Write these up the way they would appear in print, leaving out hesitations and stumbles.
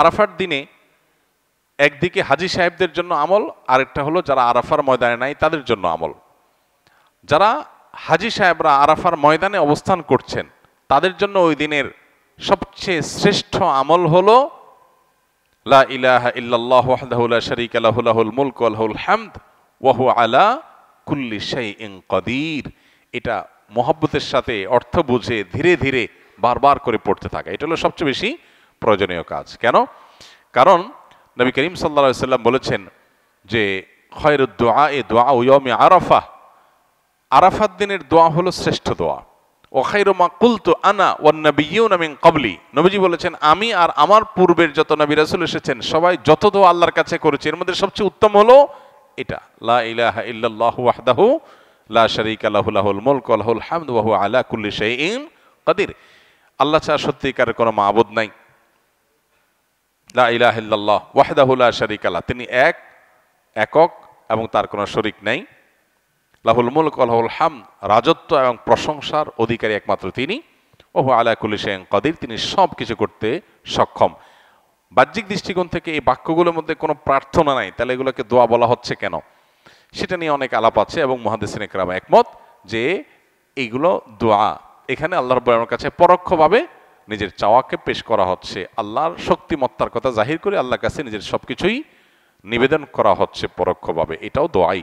আরাফার দিনে একদিকে হাজী সাহেবদের জন্য আমল, আরেকটা হলো যারা আরাফার ময়দানে নাই তাদের জন্য আমল। যারা হাজী সাহেবরা আরাফার ময়দানে অবস্থান করছেন তাদের জন্য ওই দিনের সবচেয়ে শ্রেষ্ঠ আমল হলো লা ইলাহা ইল্লাল্লাহ ওয়াহদাহু লা শারীকা লাহু লাহুল মুলকু ওয়া লাহুল হামদ ওয়া হুয়া আলা কুল্লি শাইইন কাদির। এটা মহব্বতের সাথে অর্থ বুঝে ধীরে ধীরে বারবার করে পড়তে থাকা, এটা হলো সবচেয়ে বেশি প্রয়োজনীয় কাজ। কেন? কারণ নবী করিম সাল্লাল্লাহু আলাইহি সাল্লাম বলেছেন যে খায়রুদ দুআ দুআউ ইয়াউমি আরাফা, আরাফাত দিনের দোয়া হলো শ্রেষ্ঠ দোয়া। ওয়া খায়রু মা কুলতু আনা ওয়ান নাবিয়্যুনা মিন ক্বাবলি, নবীজি বলেছেন আমি আর আমার পূর্বের যত নবী রাসূল এসেছেন সবাই যত দোয়া আল্লাহর কাছে করেছে এর মধ্যে সবচেয়ে উত্তম হলো এটা, লা ইলাহা ইল্লাল্লাহু ওয়াহদাহু লা শারীকা লাহু লাহুল মুলকু ওয়া লাহুল হামদু ওয়া হুয়া আলা কুল্লি শাইইন কাদির। আল্লাহ ছাড়া সত্যিকারের কোনো মাবুদ নাই, লা ইলাহা ইল্লাল্লাহ ওয়াহদাহু লা শারীকা লাহু, তিনি একক এবং তার কোনো শরীক নাই, লাহুল মুলক ওয়া লাহুল হামদ, রাজত্ব এবং প্রশংসার অধিকারী একমাত্র তিনি, ওয়া হুয়া আলা কুল্লি শাইইন কাদির, তিনি সব কিছু করতে সক্ষম। বাহ্যিক দৃষ্টিকোণ থেকে এই বাক্যগুলোর মধ্যে কোনো প্রার্থনা নাই, তাহলে এগুলোকে দোয়া বলা হচ্ছে কেন? সেটা নিয়ে অনেক আলাপ আছে এবং মুহাদ্দিসিন ইকরাম একমত যে এইগুলো দোয়া, এখানে আল্লাহ রাব্বুল আলামিনের কাছে পরোক্ষভাবে নিজের চাওয়াকে পেশ করা হচ্ছে, আল্লাহর শক্তিমত্তার কথা জাহির করে আল্লাহর কাছে নিজের সবকিছুই নিবেদন করা হচ্ছে পরোক্ষভাবে, এটাও দোয়াই।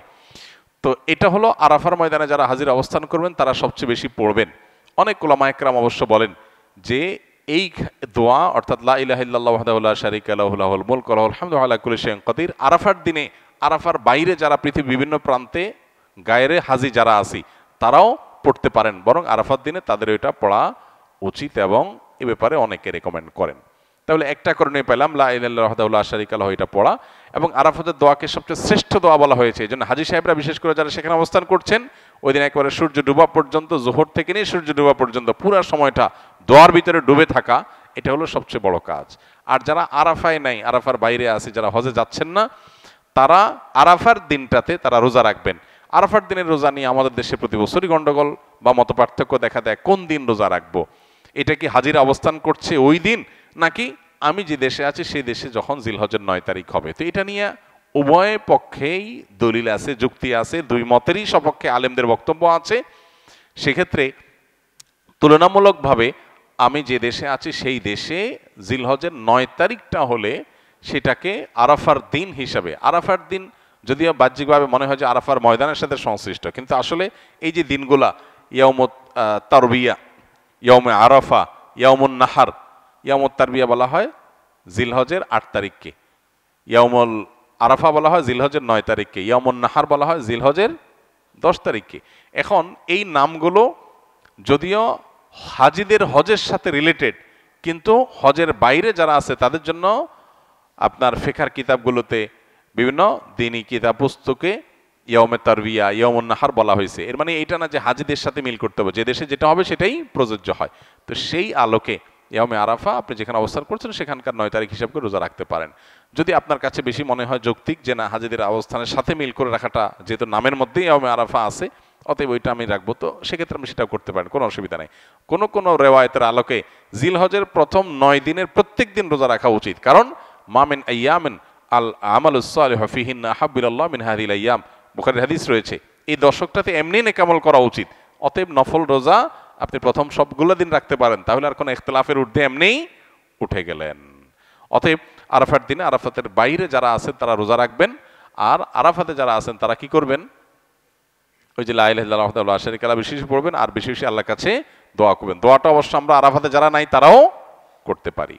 তো এটা হলো আরাফার ময়দানে যারা হাজির অবস্থান করবেন তারা সবচেয়ে বেশি পড়বেন। অনেক উলামা ইকরাম অবশ্য বলেন যে এই দোয়া অর্থাৎ লা ইলাহা ইল্লাল্লাহু ওয়াহদাহু লা শারীকা লাহু লাহুল মুলকু ওয়া লাহুল হামদু ওয়া আলা কুল্লি শাইইন কাদির, আরাফার দিনে, আরাফার বাইরে যারা পৃথিবীর বিভিন্ন প্রান্তে গায়রে হাজি যারা আছি তারাও পড়তে পারেন, বরং আরাফার দিনে তাদের এটা পড়া উচিত এবং এ ব্যাপারে অনেকে রেকমেন্ড করেন। তাহলে একটা করণীয় পেলাম লা ইলাহা ইল্লাল্লাহু ওয়াহদাহু লা শারীকা লাহু, এটা পড়া। এবং আরাফাতের দোয়াকে সবচেয়ে শ্রেষ্ঠ দোয়া বলা হয়েছে, এই জন্য হাজী সাহেবরা বিশেষ করে যারা সেখানে অবস্থান করছেন ওই দিন একেবারে সূর্য ডুবা পর্যন্ত, জোহর থেকে নিয়ে সূর্য ডুবা পর্যন্ত পুরো সময়টা দোয়ার ভিতরে ডুবে থাকা, এটা হলো সবচেয়ে বড় কাজ। আর যারা আরাফায় নাই, আরাফার বাইরে আছে, যারা হজে যাচ্ছেন না, তারা আরাফার দিনটাতে তারা রোজা রাখবেন। আরাফার দিনের রোজা নিয়ে আমাদের দেশে প্রতি বছরই গন্ডগোল বা মত পার্থক্য দেখা দেয়, কোন দিন রোজা রাখবো? এটা কি হাজিরা অবস্থান করছে ওই দিন, নাকি আমি যে দেশে আছি সেই দেশে যখন জিলহজের 9 তারিখ হবে? তো এটা নিয়ে উভয় পক্ষেই দলিল আছে, যুক্তি আছে, দুই মতেরই সপক্ষে আলেমদের বক্তব্য আছে। সেক্ষেত্রে তুলনামূলকভাবে আমি যে দেশে আছি সেই দেশে জিলহজের 9 তারিখটা হলে সেটাকে আরাফার দিন হিসাবে, আরাফার দিন যদিও বাহ্যিকভাবে মনে হয় যে আরাফার ময়দানের সাথে সংশ্লিষ্ট, কিন্তু আসলে এই যে দিনগুলা ইয়াউমুত তারবিয়া, ইয়াউমে আরাফা, ইয়াউমুন নাহার, ইয়াউমুত তারবিয়া বলা হয় জিলহজের 8 তারিখকে, ইয়াউমুল আরাফা বলা হয় জিলহজের 9 তারিখকে, ইয়াউমুন নাহার বলা হয় জিলহজের 10 তারিখকে। এখন এই নামগুলো যদিও হাজিদের হজের সাথে রিলেটেড, কিন্তু হজের বাইরে যারা আছে তাদের জন্য আপনার ফিকহের কিতাবগুলোতে বিভিন্ন দ্বীনি কিতাব পুস্তকে ইয়াউমে তারবিয়া, ইয়াউমুন নাহার বলা হয়েছে। এর মানে এইটা না যে হাজিদের সাথে মিল করতে হবে, যে দেশে যেটা হবে সেটাই প্রযোজ্য হয়। তো সেই আলোকে ইয়াউমে আরাফা আপনি যেখানে অবস্থান করছেন সেখানকার 9 তারিখ হিসাব করে রোজা রাখতে পারেন। যদি আপনার কাছে বেশি মনে হয় যৌক্তিক যে না হাজিদের অবস্থানের সাথে মিল করে রাখাটা, যেহেতু নামের মধ্যেই ইয়াউমে আরাফা আছে, অতএব ওইটা আমি রাখবো, তো সেক্ষেত্রে আপনি সেটাও করতে পারেন, কোনো অসুবিধা নেই। কোনো রেওয়ায়েতের আলোকে জিলহজের প্রথম 9 দিনের প্রত্যেক দিন রোজা রাখা উচিত, কারণ মা মিন আইয়ামিন আল আমালুস সালিহু ফিহিন্না আহাব্বু ইলাল্লাহ মিন হাযিহিল আইয়াম, বুখারীর হাদিস রয়েছে। এই দশকটাতে এমনি নেকামল করা উচিত, অতএব নফল রোজা আপনি প্রথম সবগুলো দিন রাখতে পারেন, তাহলে আর কোনো ইখতিলাফের ঊর্ধ্বে এমনিই উঠে গেলেন। অতএব আরাফার দিনে আরাফাতের বাইরে যারা আছেন তারা রোজা রাখবেন, আর আরাফাতে যারা আছেন তারা কি করবেন? ওই যে লা ইলাহা ইল্লাল্লাহু ওয়াহদাহু লা শারীকা লাহু বেশি বেশি পড়বেন, আর বেশি বেশি আল্লাহর কাছে দোয়া করবেন। দোয়াটা অবশ্য আমরা আরাফাতে যারা নাই তারাও করতে পারি।